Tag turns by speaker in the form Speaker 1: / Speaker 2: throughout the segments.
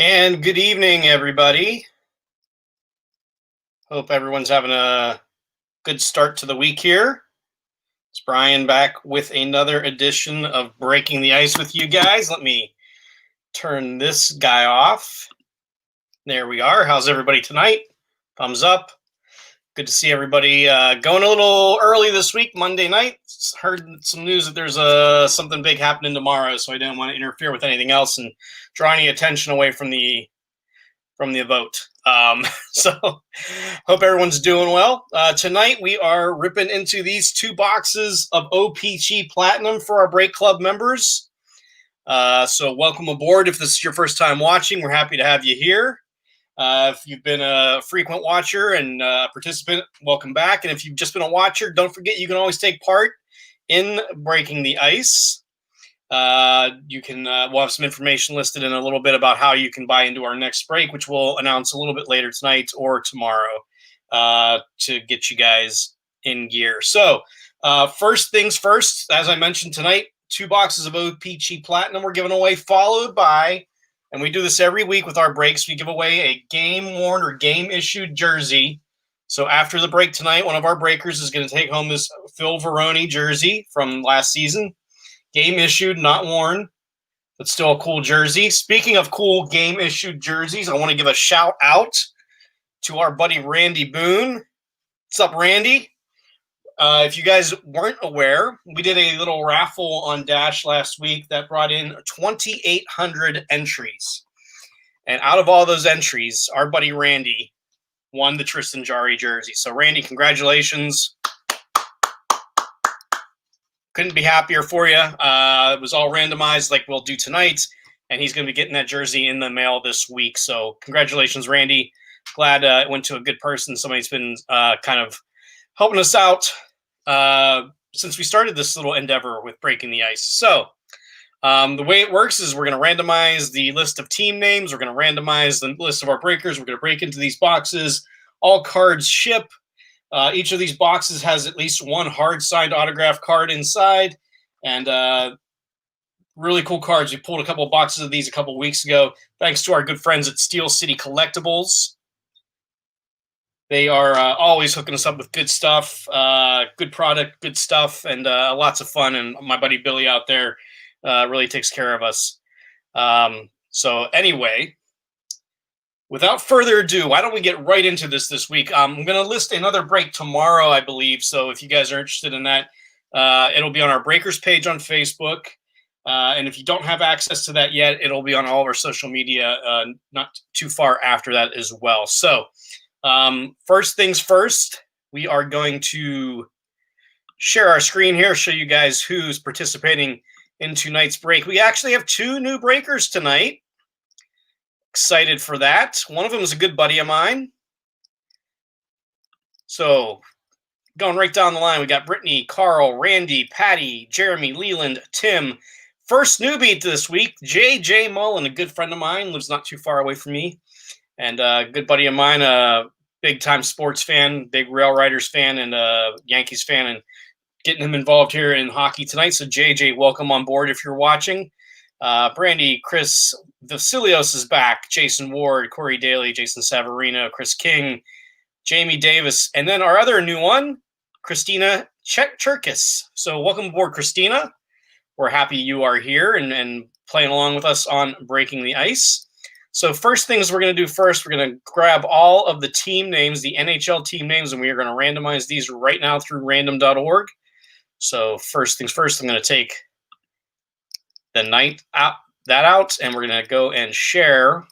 Speaker 1: And good evening, everybody. Hope everyone's having a good start to the week here. It's Brian back with another edition of Breaking the Ice with you guys. Let me turn this guy off. There we are. How's everybody tonight? Thumbs up. Good to see everybody going a little early this week, Monday night. Heard some news that there's something big happening tomorrow, so I didn't want to interfere with anything else and draw any attention away from the vote. So hope everyone's doing well. Tonight we are ripping into these 2 boxes of O-Pee-Chee Platinum for our Break Club members. So welcome aboard. If this is your first time watching, we're happy to have you here. If you've been a frequent watcher and participant, welcome back. And if you've just been a watcher, don't forget you can always take part in Breaking the Ice. You can we'll have some information listed in a little bit about how you can buy into our next break, which we'll announce a little bit later tonight or tomorrow to get you guys in gear. So first things first, as I mentioned tonight, 2 boxes of O-Pee-Chee Platinum we're giving away, followed by, and we do this every week with our breaks, we give away a game-worn or game-issued jersey. So after the break tonight, one of our breakers is going to take home this Phil Veroni jersey from last season. Game issued, not worn, but still a cool jersey. Speaking of cool game issued jerseys, I want to give a shout out to our buddy Randy Boone. What's up, Randy? If you guys weren't aware, we did a little raffle on Dash last week that brought in 2,800 entries. And out of all those entries, our buddy Randy won the Tristan Jarry jersey. So, Randy, congratulations. Couldn't be happier for you. It was all randomized like we'll do tonight, and he's going to be getting that jersey in the mail this week. So congratulations, Randy. Glad it went to a good person. Somebody's been kind of helping us out since we started this little endeavor with Breaking the Ice. So the way it works is we're going to randomize the list of team names. We're going to randomize the list of our breakers. We're going to break into these boxes. All cards ship. Each of these boxes has at least one hard-signed autograph card inside, and really cool cards. We pulled a couple of boxes of these a couple of weeks ago, thanks to our good friends at Steel City Collectibles. They are always hooking us up with good stuff, good product, good stuff, and lots of fun. And my buddy Billy out there really takes care of us. So anyway, without further ado, why don't we get right into this week? I'm going to list another break tomorrow, I believe. So if you guys are interested in that, it'll be on our Breakers page on Facebook. And if you don't have access to that yet, it'll be on all of our social media not too far after that as well. So first things first, we are going to share our screen here, show you guys who's participating in tonight's break. We actually have 2 new breakers tonight. Excited for that. One of them is a good buddy of mine. So going right down the line, we got Brittany, Carl, Randy, Patty, Jeremy, Leland, Tim. First newbie this week, J.J. Mullen, a good friend of mine, lives not too far away from me. And a good buddy of mine, a big-time sports fan, big Rail Riders fan, and a Yankees fan, and getting him involved here in hockey tonight. So J.J., welcome on board if you're watching. Brandy, Chris Vasilios is back, Jason Ward, Corey Daly, Jason Savarino, Chris King, Jamie Davis, and then our other new one, Christina Cherkis. So welcome aboard, Christina. We're happy you are here and playing along with us on Breaking the Ice. So first things we're going to do first, we're going to grab all of the team names, the NHL team names, and we are going to randomize these right now through random.org. So first things first, I'm going to take the night out, and we're going to go and share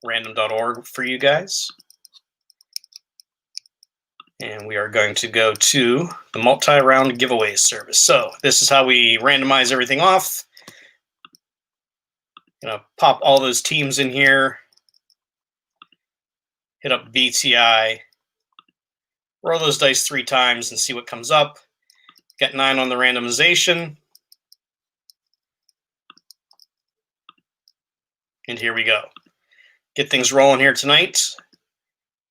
Speaker 1: random.org for you guys. And we are going to go to the multi-round giveaways service. So this is how we randomize everything off. Gonna pop all those teams in here. Hit up BTI. Roll those dice 3 times and see what comes up. Got 9 on the randomization. And here we go. Get things rolling here tonight.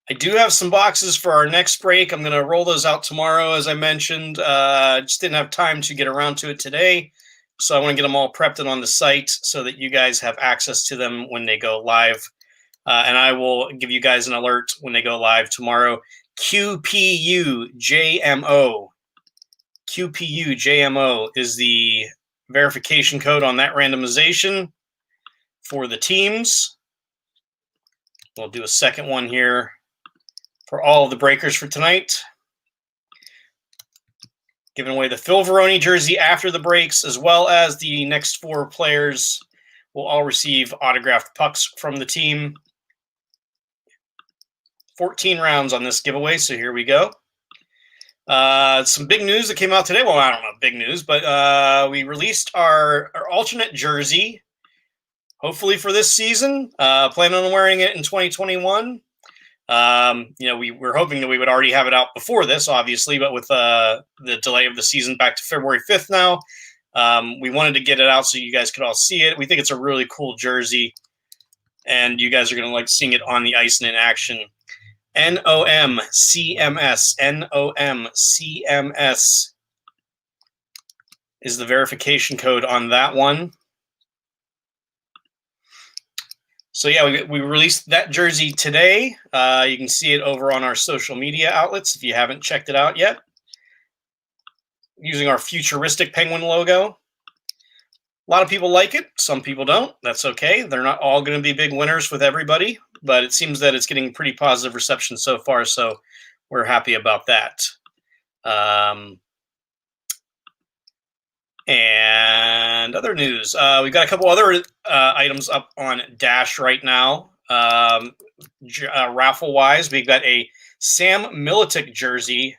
Speaker 1: I do have some boxes for our next break. I'm going to roll those out tomorrow, as I mentioned. Just didn't have time to get around to it today. So I want to get them all prepped and on the site so that you guys have access to them when they go live. And I will give you guys an alert when they go live tomorrow. QPUJMO. QPUJMO is the verification code on that randomization for the teams. We'll do a second one here for all of the breakers for tonight. Giving away the Phil Veroni jersey after the breaks, as well as the next 4 players will all receive autographed pucks from the team. 14 rounds on this giveaway, so here we go. Some big news that came out today. Well, I don't know, big news, but we released our alternate jersey, hopefully for this season. Planning on wearing it in 2021. We were hoping that we would already have it out before this, obviously, but with the delay of the season back to February 5th now, we wanted to get it out so you guys could all see it. We think it's a really cool jersey, and you guys are going to like seeing it on the ice and in action. NOMCMS. NOMCMS is the verification code on that one. So yeah, we released that jersey today. You can see it over on our social media outlets if you haven't checked it out yet. Using our futuristic penguin logo. A lot of people like it. Some people don't. That's okay. They're not all going to be big winners with everybody, but it seems that it's getting pretty positive reception so far, so we're happy about that. And other news, we've got a couple other items up on Dash right now. Raffle-wise, we've got a Sam Militic jersey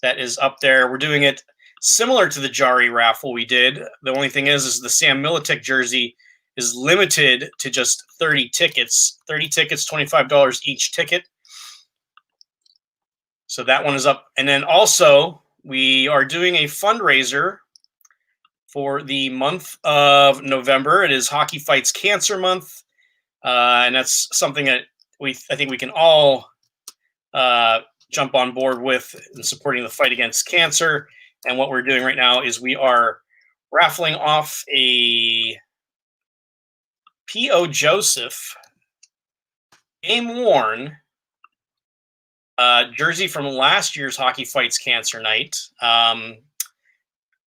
Speaker 1: that is up there. We're doing it similar to the Jari raffle we did. The only thing is the Sam Militic jersey is limited to just 30 tickets. 30 tickets, $25 each ticket. So that one is up. And then also, we are doing a fundraiser for the month of November. It is Hockey Fights Cancer Month. And that's something that I think we can all jump on board with in supporting the fight against cancer. And what we're doing right now is we are raffling off a P.O. Joseph game-worn jersey from last year's Hockey Fights Cancer Night.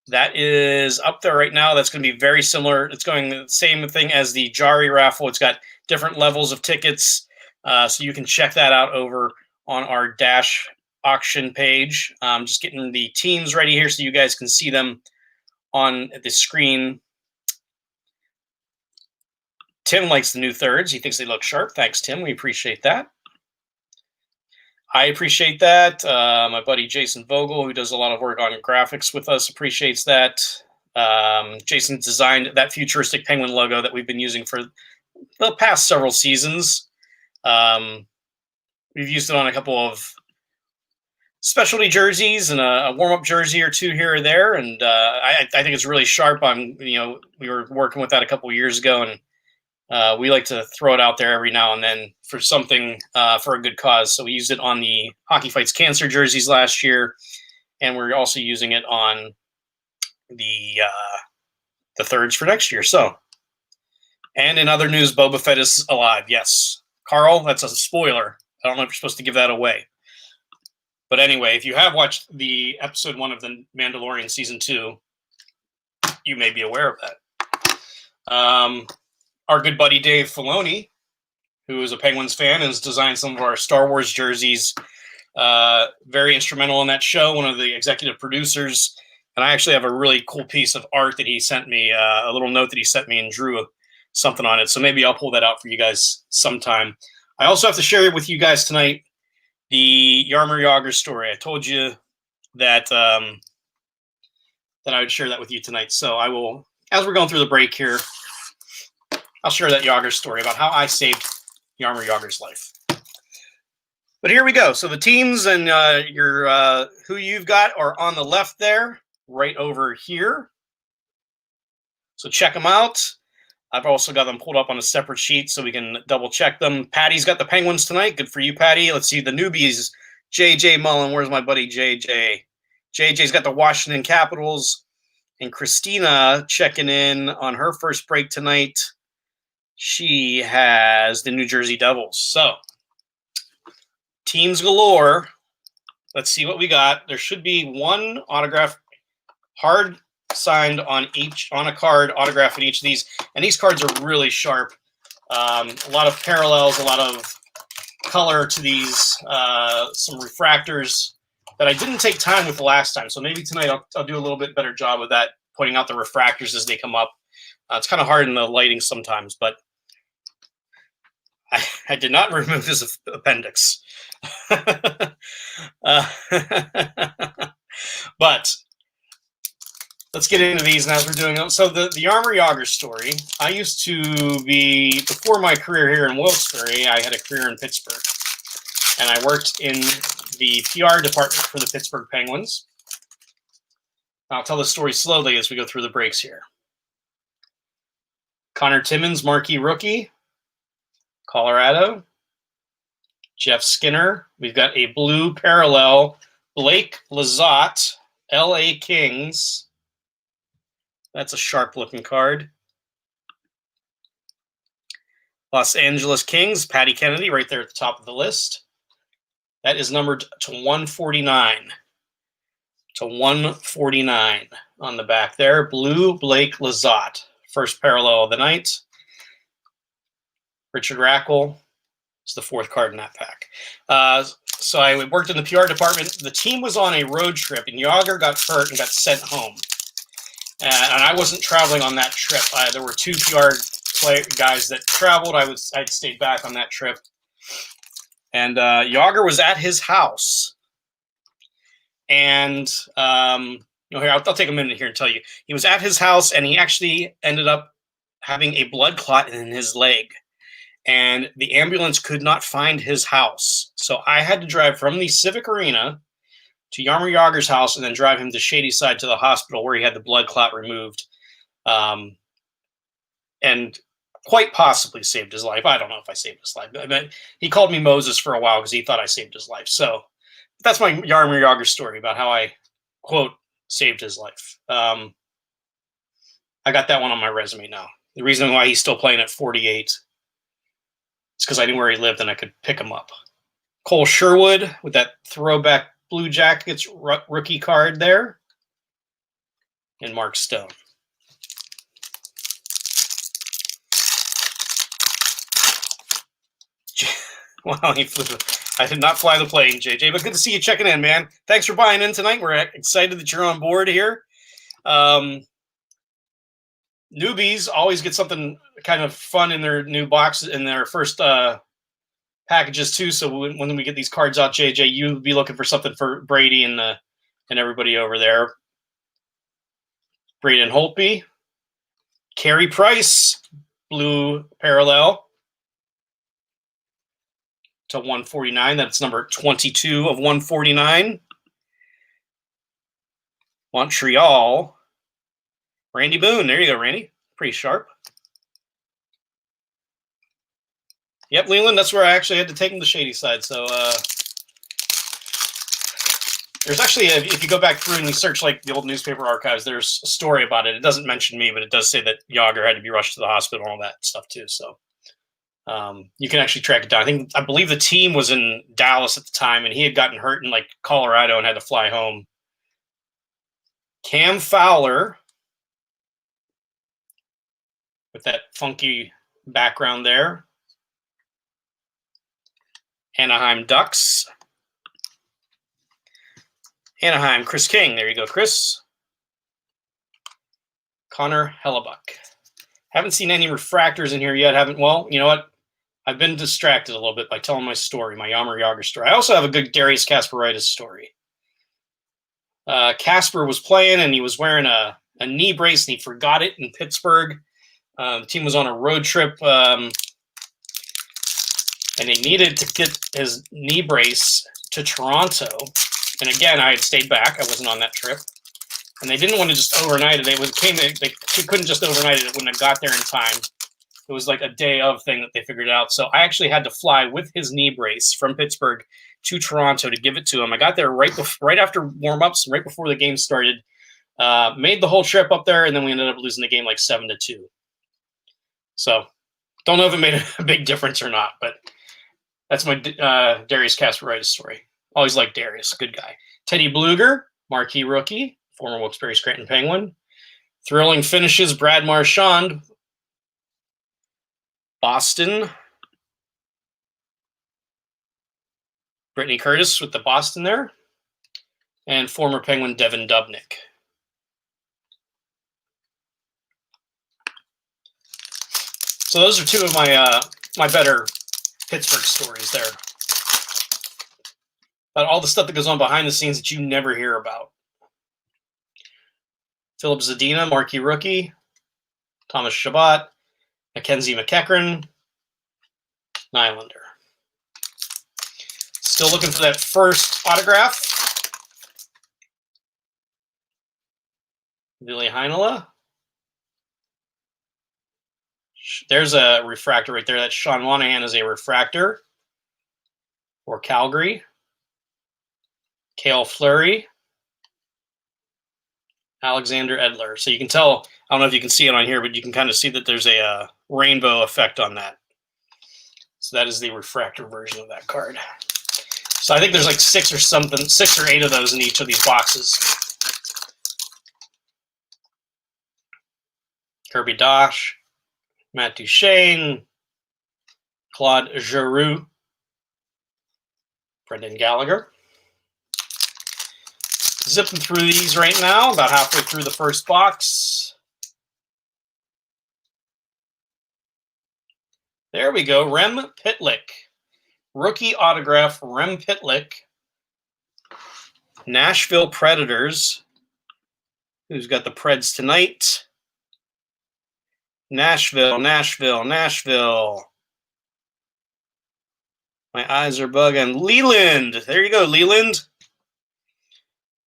Speaker 1: That is up there right now. That's going to be very similar. It's going the same thing as the Jari raffle. It's got different levels of tickets. So you can check that out over on our Dash auction page. Just getting the teams ready here so you guys can see them on the screen. Tim likes the new thirds. He thinks they look sharp. Thanks, Tim. We appreciate that. I appreciate that. My buddy Jason Vogel, who does a lot of work on graphics with us, appreciates that. Jason designed that futuristic penguin logo that we've been using for the past several seasons. We've used it on a couple of specialty jerseys and a warm-up jersey or two here or there, and I think it's really sharp. We were working with that a couple of years ago, and we like to throw it out there every now and then for something, for a good cause. So we used it on the Hockey Fights Cancer jerseys last year, and we're also using it on the thirds for next year. So, and in other news, Boba Fett is alive. Yes, Carl, that's a spoiler. I don't know if you're supposed to give that away. But anyway, if you have watched the episode 1 of The Mandalorian Season 2, you may be aware of that. Our good buddy Dave Filoni, who is a Penguins fan and has designed some of our Star Wars jerseys, very instrumental in that show, one of the executive producers. And I actually have a really cool piece of art that he sent me, a little note that he sent me, and drew something on it. So maybe I'll pull that out for you guys sometime. I also have to share it with you guys tonight, the Jaromir Jagr story. I told you that that I would share that with you tonight. So I will, as we're going through the break here, I'll share that Jagr story about how I saved Jaromir Jagr's life. But here we go. So the teams and your who you've got are on the left there, right over here. So check them out. I've also got them pulled up on a separate sheet so we can double check them. Patty's got the Penguins tonight. Good for you, Patty. Let's see the newbies. JJ Mullen. Where's my buddy JJ? JJ's got the Washington Capitals. And Christina checking in on her first break tonight. She has the New Jersey Devils. So, teams galore. Let's see what we got. There should be one autograph hard signed on a card, autograph in each of these. And these cards are really sharp. A lot of parallels, a lot of color to these, some refractors that I didn't take time with the last time. So maybe tonight I'll do a little bit better job of that, pointing out the refractors as they come up. It's kind of hard in the lighting sometimes, but I did not remove his appendix. But let's get into these as we're doing them. So the Armour Yager story, I used to be, before my career here in Wilkes-Barre, I had a career in Pittsburgh. And I worked in the PR department for the Pittsburgh Penguins. I'll tell the story slowly as we go through the breaks here. Connor Timmins, marquee rookie, Colorado. Jeff Skinner. We've got a blue parallel, Blake Lizotte, LA Kings. That's a sharp-looking card. Los Angeles Kings, Patty Kennedy, right there at the top of the list. That is numbered to 149. To 149 on the back there. Blue Blake Lizotte, first parallel of the night. Richard Rackle is the fourth card in that pack. So I worked in the PR department. The team was on a road trip, and Yager got hurt and got sent home. And I wasn't traveling on that trip. There were two PR guys that traveled. I'd stayed back on that trip. And Yager was at his house. And here, I'll take a minute here and tell you. He was at his house, and he actually ended up having a blood clot in his leg. And the ambulance could not find his house. So I had to drive from the Civic Arena to Yarmer Yager's house and then drive him to Shadyside to the hospital where he had the blood clot removed. And quite possibly saved his life. I don't know if I saved his life. I mean, he called me Moses for a while because he thought I saved his life. So that's my Yarmer Yager story about how I, quote, saved his life. I got that one on my resume now. The reason why he's still playing at 48 is because I knew where he lived and I could pick him up. Cole Sherwood with that throwback Blue Jackets rookie card there. And Mark Stone. Wow, he flew. I did not fly the plane, JJ, but good to see you checking in, man. Thanks for buying in tonight. We're excited that you're on board here. Newbies always get something kind of fun in their new boxes, in their first packages too. So when we get these cards out, JJ, you'll be looking for something for Brady and everybody over there. Braden Holtby, Carey Price, blue parallel to 149. That's number 22 of 149. Montreal, Randy Boone. There you go, Randy. Pretty sharp. Yep, Leland, that's where I actually had to take him to Shadyside. So there's actually, if you go back through and you search like the old newspaper archives, there's a story about it. It doesn't mention me, but it does say that Yager had to be rushed to the hospital and all that stuff too. So you can actually track it down. I believe the team was in Dallas at the time, and he had gotten hurt in like Colorado and had to fly home. Cam Fowler with that funky background there. Anaheim Ducks. Anaheim, Chris King. There you go, Chris. Connor Hellebuck. Haven't seen any refractors in here yet. Well, you know what? I've been distracted a little bit by telling my story, my Yarmer Yager story. I also have a good Darius Kasparaitis story. Kasper was playing, and he was wearing a knee brace, and he forgot it in Pittsburgh. The team was on a road trip, and they needed to get his knee brace to Toronto. And again, I had stayed back. I wasn't on that trip. And they didn't want to just overnight it. They couldn't just overnight it. It wouldn't have got there in time. It was like a day of thing that they figured out. So I actually had to fly with his knee brace from Pittsburgh to Toronto to give it to him. I got there right after warm-ups, right before the game started. Made the whole trip up there, and then we ended up losing the game like 7-2. So don't know if it made a big difference or not, but that's my Darius Kasparaitis story. Always liked Darius, good guy. Teddy Bluger, marquee rookie, former Wilkes-Barre Scranton Penguin. Thrilling finishes, Brad Marchand, Boston. Brittany Curtis with the Boston there. And former Penguin Devin Dubnyk. So those are two of my my better Pittsburgh stories there. About all the stuff that goes on behind the scenes that you never hear about. Philip Zadina, marquee rookie. Thomas Chabot. Mackenzie McEachran. Nylander. Still looking for that first autograph. Ville Heinola. There's a refractor right there. That's Sean Monahan is a refractor for Calgary. Cale Fleury. Alexander Edler. So you can tell, I don't know if you can see it on here, but you can kind of see that there's a rainbow effect on that. So that is the refractor version of that card. So I think there's like 6 or 8 of those in each of these boxes. Kirby Dosh, Matt Duchene, Claude Giroux, Brendan Gallagher. Zipping through these right now, about halfway through the first box. There we go, Rem Pitlick. Rookie autograph, Rem Pitlick. Nashville Predators. Who's got the Preds tonight? Nashville, Nashville, Nashville. My eyes are bugging. Leland. There you go, Leland.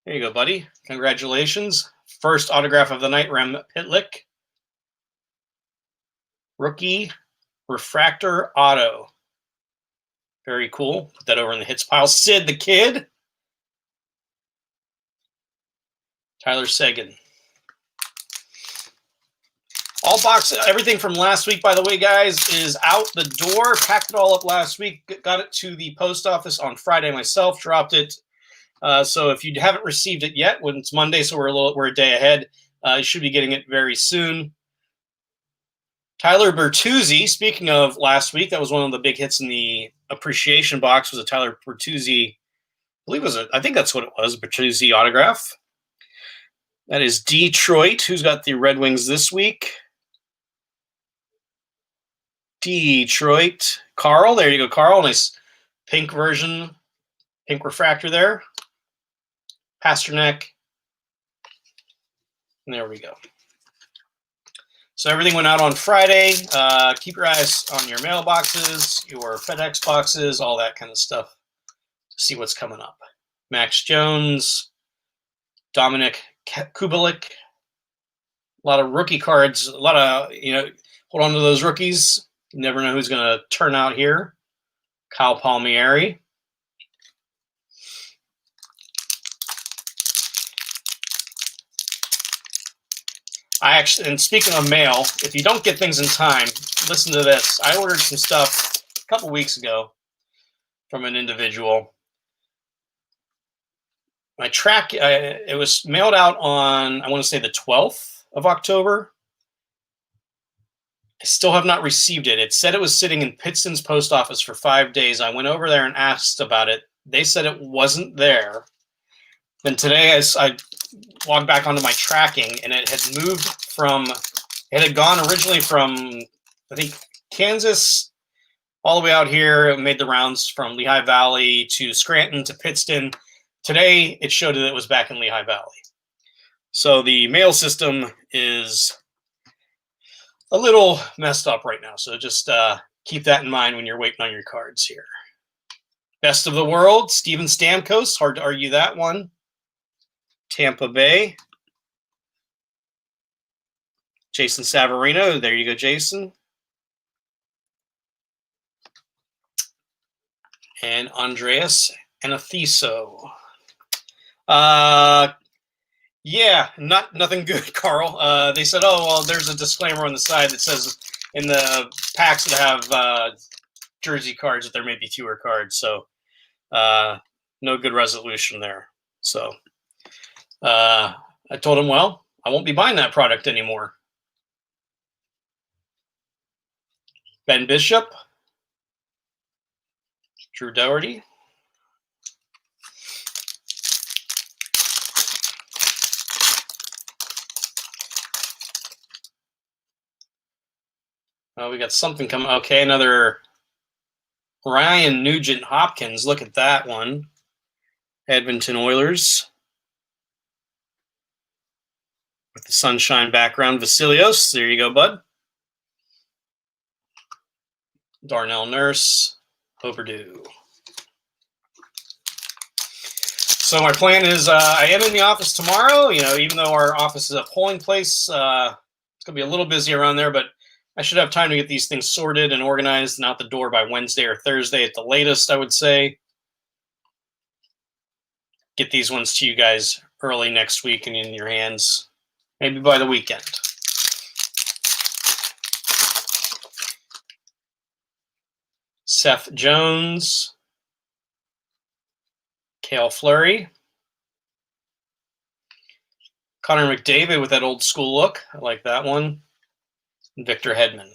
Speaker 1: There you go, buddy. Congratulations. First autograph of the night, Rem Pitlick. Rookie refractor auto. Very cool. Put that over in the hits pile. Sid the Kid. Tyler Seguin. All boxes, everything from last week, by the way, guys, is out the door. Packed it all up last week. Got it to the post office on Friday myself. Dropped it. So if you haven't received it yet, when it's Monday, so we're a day ahead, you should be getting it very soon. Tyler Bertuzzi, speaking of last week, that was one of the big hits in the appreciation box, was a Tyler Bertuzzi, I think that's what it was, Bertuzzi autograph. That is Detroit. Who's got the Red Wings this week? Detroit. Carl, there you go, Carl. Nice pink version, pink refractor there. Pasternak. And there we go. So everything went out on Friday. Keep your eyes on your mailboxes, your FedEx boxes, all that kind of stuff to see what's coming up. Max Jones, Dominic Kubalik. A lot of rookie cards. A lot of, hold on to those rookies. You never know who's going to turn out here. Kyle Palmieri. And speaking of mail, if you don't get things in time, listen to this. I ordered some stuff a couple weeks ago from an individual. My it was mailed out on, I want to say the 12th of October. I still have not received it. It said it was sitting in Pittston's post office for 5 days. I went over there and asked about it. They said it wasn't there. Then today I logged back onto my tracking, and it had moved it had gone originally from, I think, Kansas all the way out here. It made the rounds from Lehigh Valley to Scranton to Pittston. Today, it showed that it was back in Lehigh Valley. So the mail system is a little messed up right now. So just keep that in mind when you're waiting on your cards here. Best of the world, Steven Stamkos. Hard to argue that one. Tampa Bay. Jason Savarino. There you go, Jason. And Andreas Anathiso. Yeah, nothing good, Carl. They said, oh, well, there's a disclaimer on the side that says in the packs that have jersey cards that there may be fewer cards. So no good resolution there. So I told him, well, I won't be buying that product anymore. Ben Bishop, Drew Dougherty. Oh, we got something coming. Okay, another Ryan Nugent Hopkins. Look at that one. Edmonton Oilers. With the sunshine background. Vasilios. There you go, bud. Darnell Nurse. Overdue. So my plan is I am in the office tomorrow. You know, even though our office is a polling place, it's going to be a little busy around there, but I should have time to get these things sorted and organized and out the door by Wednesday or Thursday at the latest, I would say. Get these ones to you guys early next week and in your hands, maybe by the weekend. Seth Jones. Cale Fleury. Connor McDavid with that old school look. I like that one. Victor Hedman.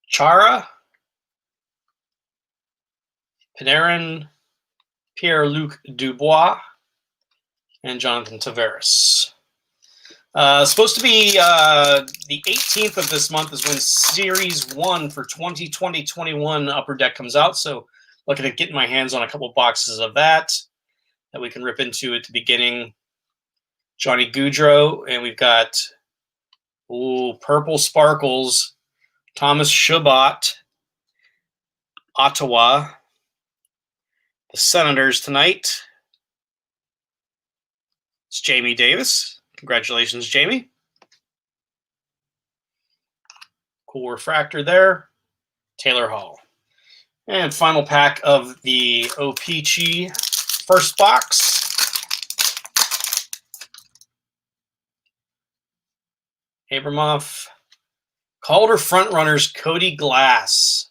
Speaker 1: Chara. Panarin. Pierre-Luc Dubois. And Jonathan Tavares. Supposed to be the 18th of this month is when Series 1 for 2020-21 Upper Deck comes out. So looking at getting my hands on a couple boxes of that we can rip into at the beginning. Johnny Gaudreau, and we've got Purple Sparkles, Thomas Chabot, Ottawa, the Senators tonight. It's Jamie Davis. Congratulations, Jamie. Cool refractor there. Taylor Hall. And final pack of the O-Pee-Chee first box. Abramoff. Calder frontrunners Cody Glass.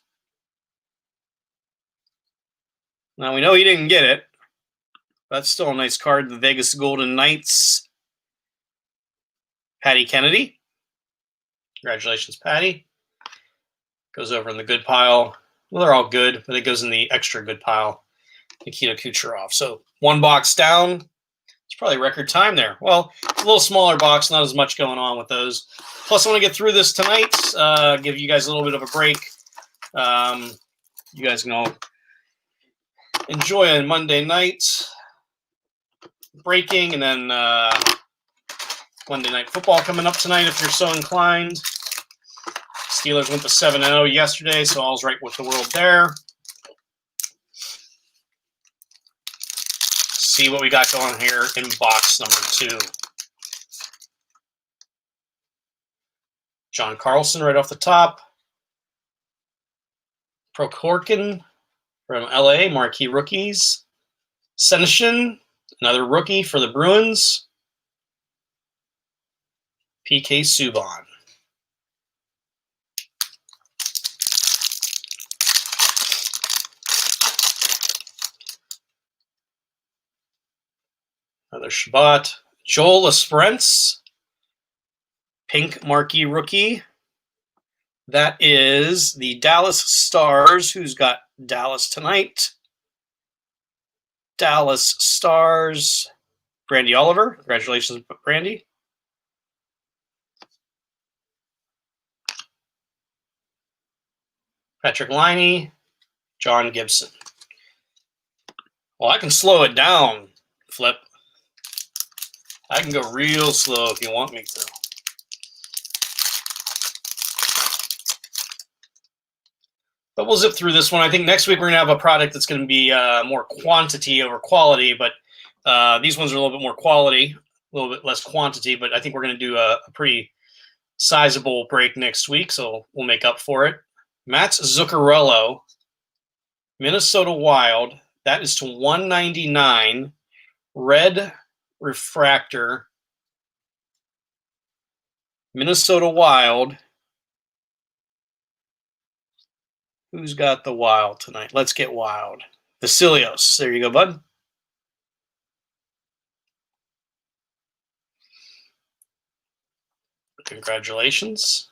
Speaker 1: Now we know he didn't get it. That's still a nice card. The Vegas Golden Knights. Patty Kennedy. Congratulations, Patty. Goes over in the good pile. Well, they're all good, but it goes in the extra good pile. Nikita Kucherov. So one box down. It's probably record time there. Well, a little smaller box, not as much going on with those. Plus, I want to get through this tonight, give you guys a little bit of a break. You guys can all enjoy a Monday night breaking, and then Monday Night Football coming up tonight if you're so inclined. Steelers went to 7-0 yesterday, so all's right with the world there. See what we got going here in box number 2. John Carlson right off the top. Prokhorkin from LA, marquee rookies. Senyshyn, another rookie for the Bruins. PK Subban. Another Chabot. Joel Esperance. Pink marquee rookie. That is the Dallas Stars. Who's got Dallas tonight? Dallas Stars. Brandy Oliver. Congratulations, Brandy. Patrick Laine. John Gibson. Well, I can slow it down, Flip. I can go real slow if you want me to. But we'll zip through this one. I think next week we're going to have a product that's going to be more quantity over quality, but these ones are a little bit more quality, a little bit less quantity, but I think we're going to do a pretty sizable break next week, so we'll make up for it. Matt Zuccarello, Minnesota Wild. That is to 199. Red refractor. Minnesota Wild. Who's got the Wild tonight? Let's get Wild. Vasilios. There you go, bud. Congratulations.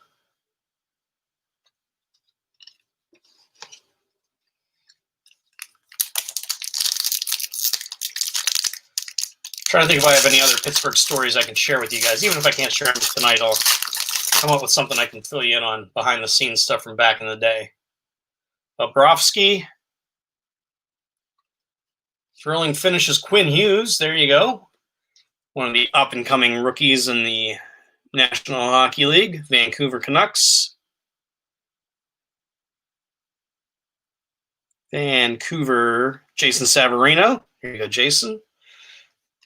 Speaker 1: Trying to think if I have any other Pittsburgh stories I can share with you guys. Even if I can't share them tonight, I'll come up with something I can fill you in on behind the scenes stuff from back in the day. Bobrovsky. Thrilling finishes Quinn Hughes. There you go. One of the up-and-coming rookies in the National Hockey League. Vancouver Canucks. Vancouver, Jason Savarino. Here you go, Jason.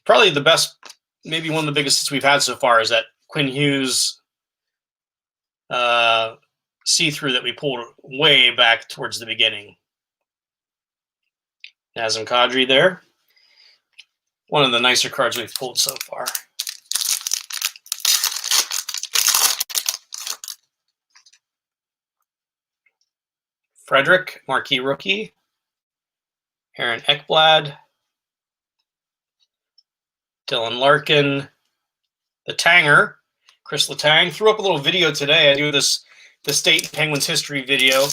Speaker 1: Probably the best, maybe one of the biggest we've had so far is that Quinn Hughes see-through that we pulled way back towards the beginning. Nazem Kadri there. One of the nicer cards we've pulled so far. Frederick, marquee rookie. Aaron Ekblad. Dylan Larkin. The Tanger. Chris Letang. Threw up a little video today. I do the State Penguins history video.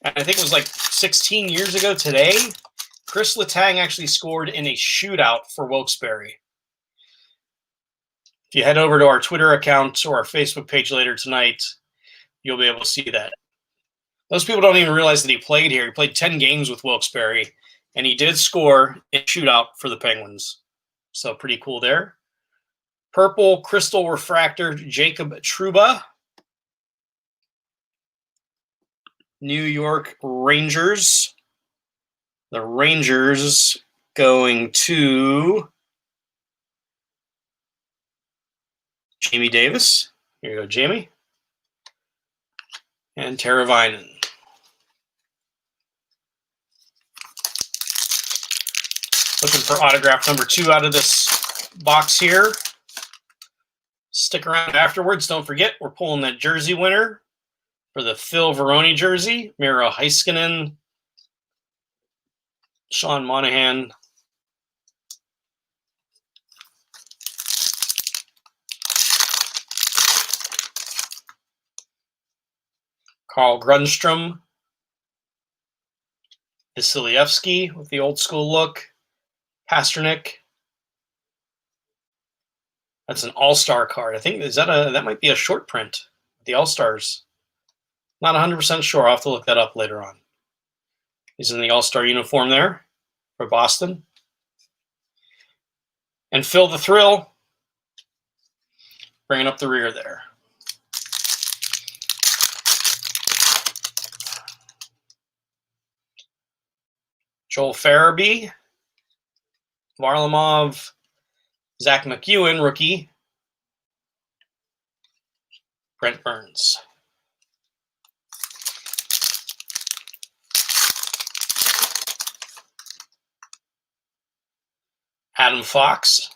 Speaker 1: And I think it was like 16 years ago today. Chris Letang actually scored in a shootout for Wilkes-Barre. If you head over to our Twitter account or our Facebook page later tonight, you'll be able to see that. Most people don't even realize that he played here. He played 10 games with Wilkes-Barre, and he did score in a shootout for the Penguins. So pretty cool there. Purple crystal refractor, Jacob Trouba. New York Rangers. The Rangers going to Jamie Davis. Here you go, Jamie. And Teravainen. Looking for autograph number 2 out of this box here. Stick around afterwards. Don't forget, we're pulling that jersey winner for the Phil Varone jersey. Miro Heiskanen. Sean Monahan. Carl Grundstrom. Vasilevsky with the old school look. Pasternak. That's an all-star card. I think that might be a short print. The all-stars. Not 100% sure. I'll have to look that up later on. He's in the all-star uniform there for Boston. And Phil the Thrill. Bringing up the rear there. Joel Farabee. Varlamov. Zach McEwen, rookie. Brent Burns. Adam Fox.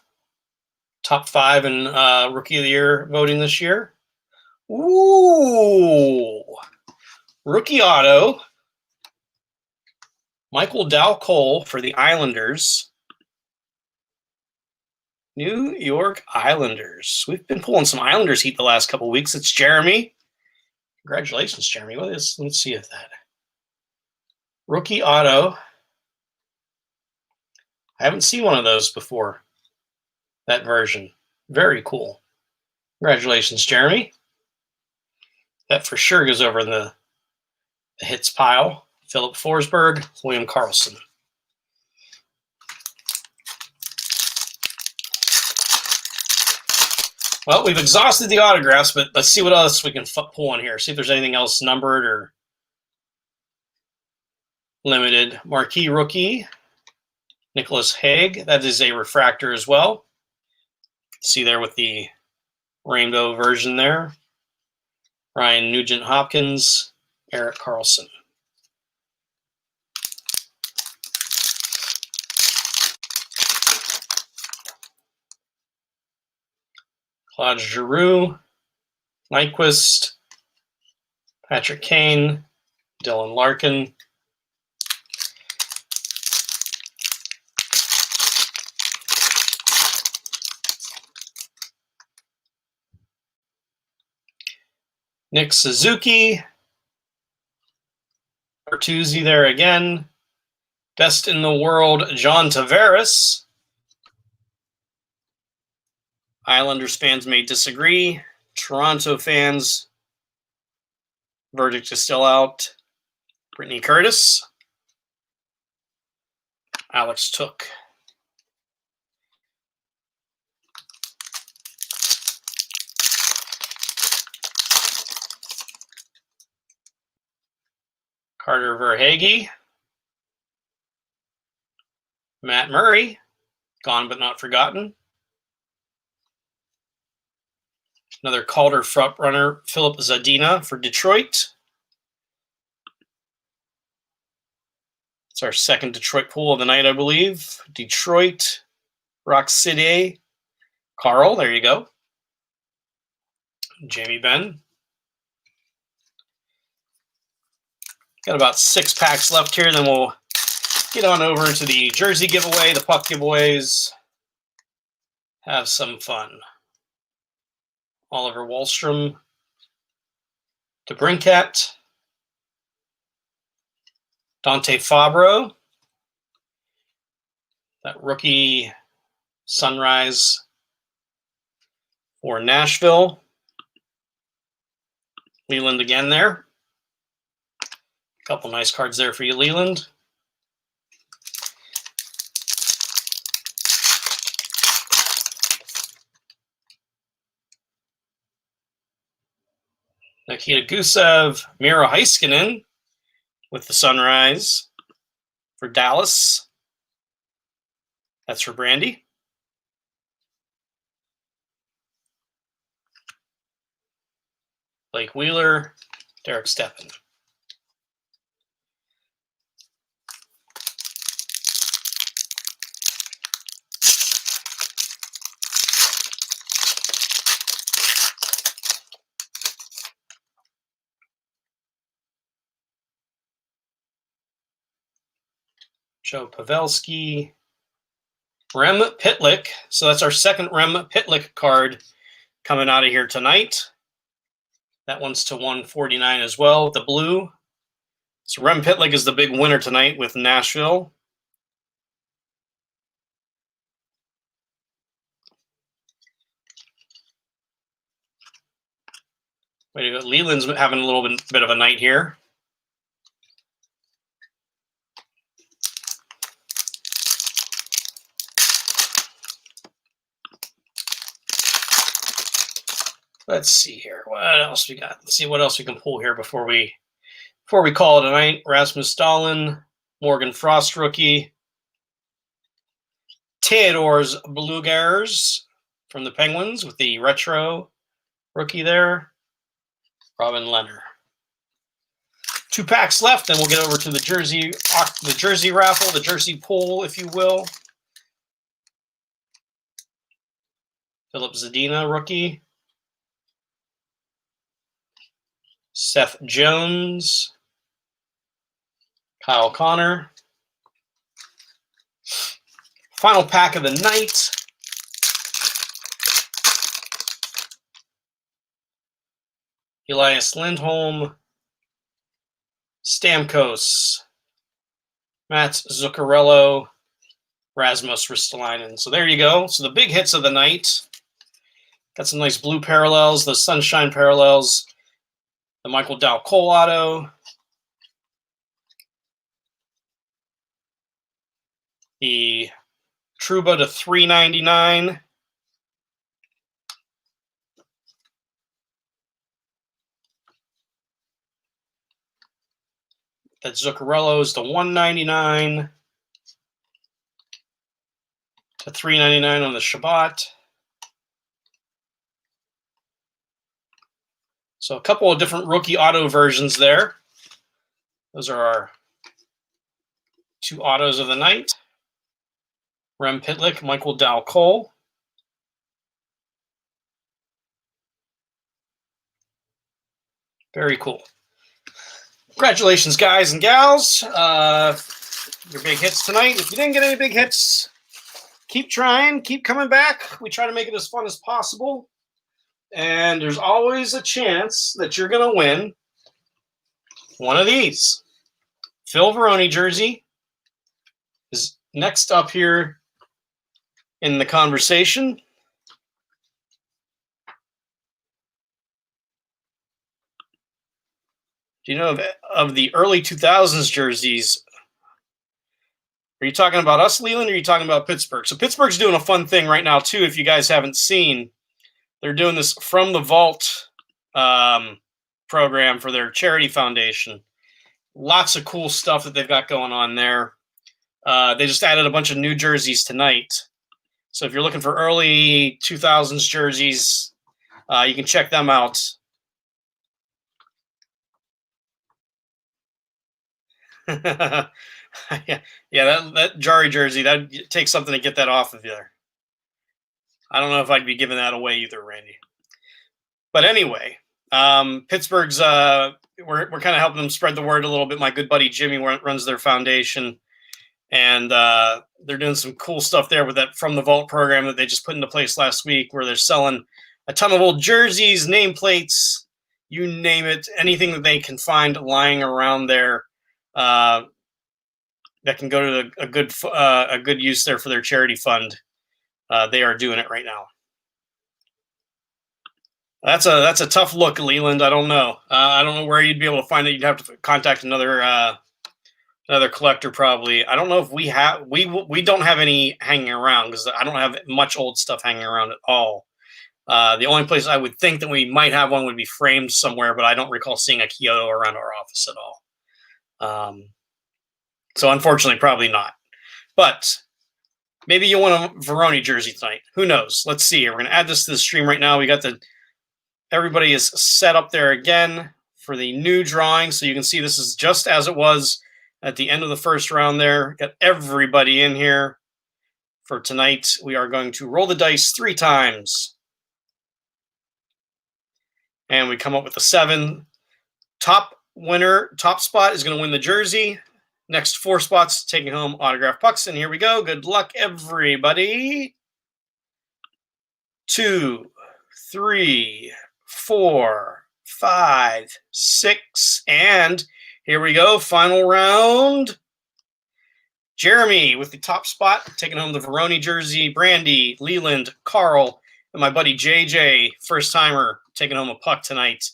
Speaker 1: Top 5 in Rookie of the Year voting this year. Ooh. Rookie auto. Michael Dal-Cole for the Islanders. New York Islanders. We've been pulling some Islanders heat the last couple weeks. It's Jeremy. Congratulations, Jeremy. Let's see if that. Rookie auto. I haven't seen one of those before. That version. Very cool. Congratulations, Jeremy. That for sure goes over in the hits pile. Philip Forsberg, William Karlsson. Well, we've exhausted the autographs, but let's see what else we can pull in here. See if there's anything else numbered or limited. Marquee rookie, Nicholas Haig. That is a refractor as well. See there with the rainbow version there. Ryan Nugent Hopkins, Eric Carlson. Claude Giroux, Nyquist, Patrick Kane, Dylan Larkin. Nick Suzuki. Bertuzzi there again. Best in the world, John Tavares. Islanders fans may disagree. Toronto fans, verdict is still out. Brittany Curtis. Alex Took. Carter Verhaeghe. Matt Murray. Gone but not forgotten. Another Calder front runner, Philip Zadina for Detroit. It's our second Detroit pool of the night, I believe. Detroit, Rock City, Carl, there you go. Jamie Benn. Got about 6 packs left here, then we'll get on over into the jersey giveaway, the puck giveaways. Have some fun. Oliver Wahlstrom, DeBrincat, Dante Fabro, that rookie Sunrise for Nashville. Leland again there. A couple nice cards there for you, Leland. Nikita Gusev, Miro Heiskanen with the Sunrise for Dallas. That's for Brandy. Blake Wheeler, Derek Stepan. Joe Pavelski, Rem Pitlick. So that's our second Rem Pitlick card coming out of here tonight. That one's to 149 as well, the blue. So Rem Pitlick is the big winner tonight with Nashville. Way to go. Leland's having a little bit of a night here. Let's see here. What else we got? Let's see what else we can pull here before we call it a night. Rasmus Dahlin, Morgan Frost rookie, Theodors Blugers from the Penguins with the retro rookie there. Robin Leonard. 2 packs left, then we'll get over to the jersey raffle, the jersey pool, if you will. Philip Zadina rookie. Seth Jones, Kyle Connor. Final pack of the night. Elias Lindholm, Stamkos, Mats Zuccarello, Rasmus Ristolainen. So there you go. So the big hits of the night. Got some nice blue parallels, the sunshine parallels. The Michael Dow Cole auto. The Trouba to 399. That Zuccarello is to 199. To 399 on the Shabbat. So a couple of different rookie auto versions there. Those are our 2 autos of the night. Rem Pitlick, Michael Dow Cole. Very cool. Congratulations, guys and gals. Your big hits tonight. If you didn't get any big hits, keep trying. Keep coming back. We try to make it as fun as possible. And there's always a chance that you're going to win one of these. Phil Veroni jersey is next up here in the conversation. Do you know of the early 2000s jerseys? Are you talking about us, Leland, or are you talking about Pittsburgh? So Pittsburgh's doing a fun thing right now, too, if you guys haven't seen. They're doing this From the Vault program for their charity foundation. Lots of cool stuff that they've got going on there. They just added a bunch of new jerseys tonight. So if you're looking for early 2000s jerseys, you can check them out. Yeah, that Jari jersey, that takes something to get that off of you there. I don't know if I'd be giving that away either, Randy. But anyway, Pittsburgh's, we're kind of helping them spread the word a little bit. My good buddy Jimmy runs their foundation, and they're doing some cool stuff there with that From the Vault program that they just put into place last week, where they're selling a ton of old jerseys, nameplates, you name it, anything that they can find lying around there that can go to a good use there for their charity fund. They are doing it right now. That's a tough look, Leland. I don't know. I don't know where you'd be able to find it. You'd have to contact another collector probably. I don't know if we don't have any hanging around, because I don't have much old stuff hanging around at all. The only place I would think that we might have one would be framed somewhere, but I don't recall seeing a Kyoto around our office at all. So unfortunately, probably not. But maybe you want a Veroni jersey tonight. Who knows? Let's see here. We're going to add this to the stream right now. We got everybody is set up there again for the new drawing. So you can see this is just as it was at the end of the first round there. Got everybody in here for tonight. We are going to roll the dice 3 times. And we come up with a 7. Top spot is going to win the jersey. Next 4 spots taking home autographed pucks. And here we go. Good luck, everybody. 2, 3, 4, 5, 6. And here we go. Final round. Jeremy with the top spot, taking home the Veroni jersey. Brandy, Leland, Carl, and my buddy JJ, first timer, taking home a puck tonight.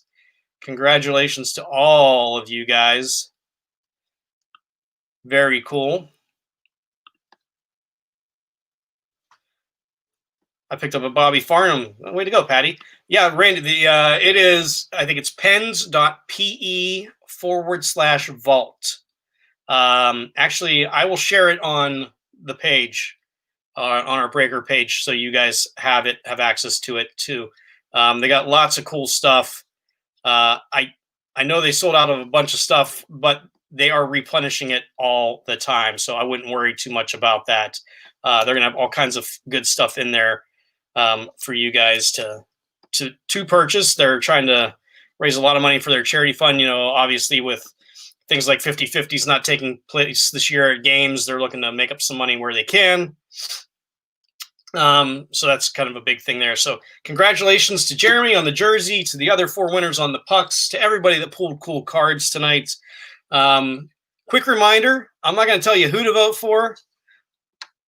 Speaker 1: Congratulations to all of you guys. Very cool. I picked up a Bobby Farnham. Way to go, Patty. Yeah, Randy, it is, I think it's pens.pe/vault. Actually, I will share it on the page, on our Breaker page, so you guys have access to it too. They got lots of cool stuff. I know they sold out of a bunch of stuff, but they are replenishing it all the time, so I wouldn't worry too much about that. They're gonna have all kinds of good stuff in there for you guys to purchase. They're trying to raise a lot of money for their charity fund. You know, obviously with things like 50/50s not taking place this year at games, they're looking to make up some money where they can. So that's kind of a big thing there. So congratulations to Jeremy on the jersey, to the other 4 winners on the pucks, to everybody that pulled cool cards tonight. Quick reminder, I'm not going to tell you who to vote for.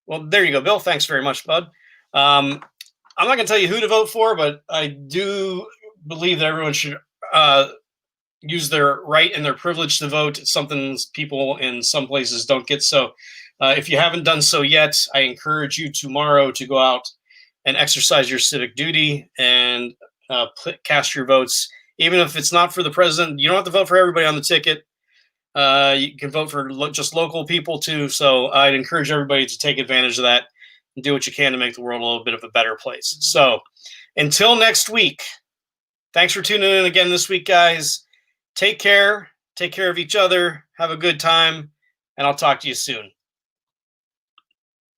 Speaker 1: Well, there you go, Bill. Thanks very much, bud. I'm not going to tell you who to vote for, but I do believe that everyone should use their right and their privilege to vote. It's something people in some places don't get. So if you haven't done so yet, I encourage you tomorrow to go out and exercise your civic duty and cast your votes. Even if it's not for the president, you don't have to vote for everybody on the ticket. You can vote for just local people too. So I'd encourage everybody to take advantage of that and do what you can to make the world a little bit of a better place. So until next week, thanks for tuning in again this week, guys. Take care. Take care of each other. Have a good time. And I'll talk to you soon.